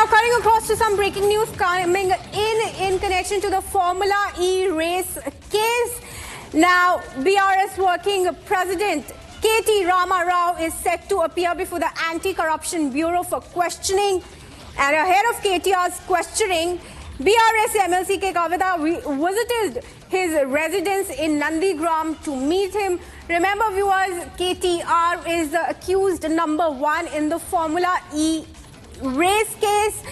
cutting across to some breaking news coming in connection to the Formula E race case. Now, BRS working president K.T. Rama Rao is set to appear before the Anti-Corruption Bureau for questioning. And ahead of KTR's questioning, BRS MLC K. Kavita visited his residence in Nandigram to meet him. Remember, viewers, KTR is the accused number one in the Formula E race case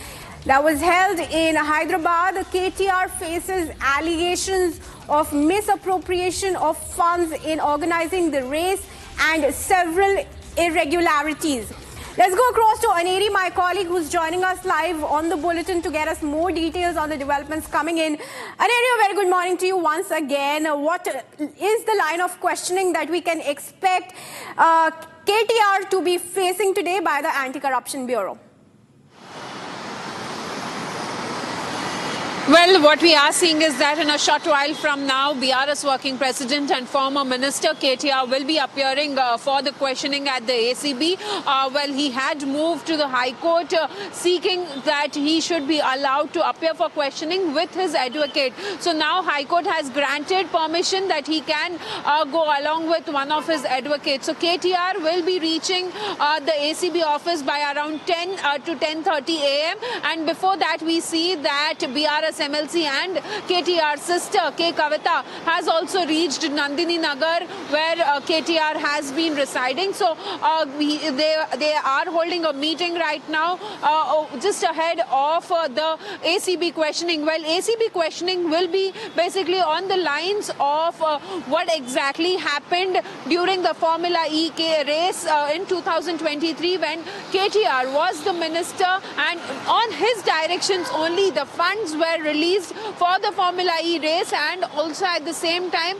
that was held in Hyderabad. KTR faces allegations of misappropriation of funds in organizing the race and several irregularities. Let's go across to Aneri, my colleague, who's joining us live on the bulletin to get us more details on the developments coming in. Aneri, a very good morning to you once again. What is the line of questioning that we can expect KTR to be facing today by the Anti-Corruption Bureau? Well, what we are seeing is that in a short while from now, BRS working president and former minister KTR will be appearing for the questioning at the ACB. Well, he had moved to the High Court seeking that he should be allowed to appear for questioning with his advocate. So now High Court has granted permission that he can go along with one of his advocates. So KTR will be reaching the ACB office by around 10 to 10:30 a.m. And before that, we see that BRS MLC and KTR's sister K. Kavita has also reached Nandini Nagar, where KTR has been residing. So they are holding a meeting right now just ahead of the ACB questioning. Well, ACB questioning will be basically on the lines of what exactly happened during the Formula E race in 2023 when KTR was the minister, and on his directions only the funds were released for the Formula E race. And also at the same time,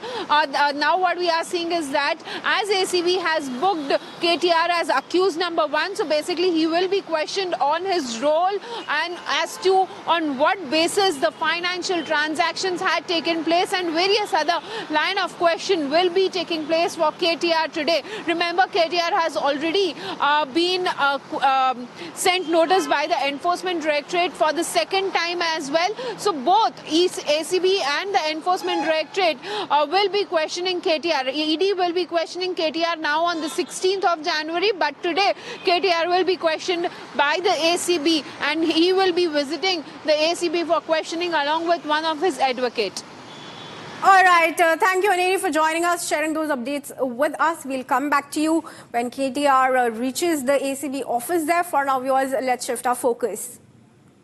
now what we are seeing is that as ACB has booked KTR as accused number one, so basically he will be questioned on his role and as to on what basis the financial transactions had taken place, and various other line of question will be taking place for KTR today. Remember, KTR has already been sent notice by the Enforcement Directorate for the second time as well. So both ACB and the Enforcement Directorate will be questioning KTR. ED will be questioning KTR now on the 16th of January, but today KTR will be questioned by the ACB and he will be visiting the ACB for questioning along with one of his advocates. All right. Thank you, Aneri, for joining us, sharing those updates with us. We'll come back to you when KTR reaches the ACB office there. For now, viewers, let's shift our focus.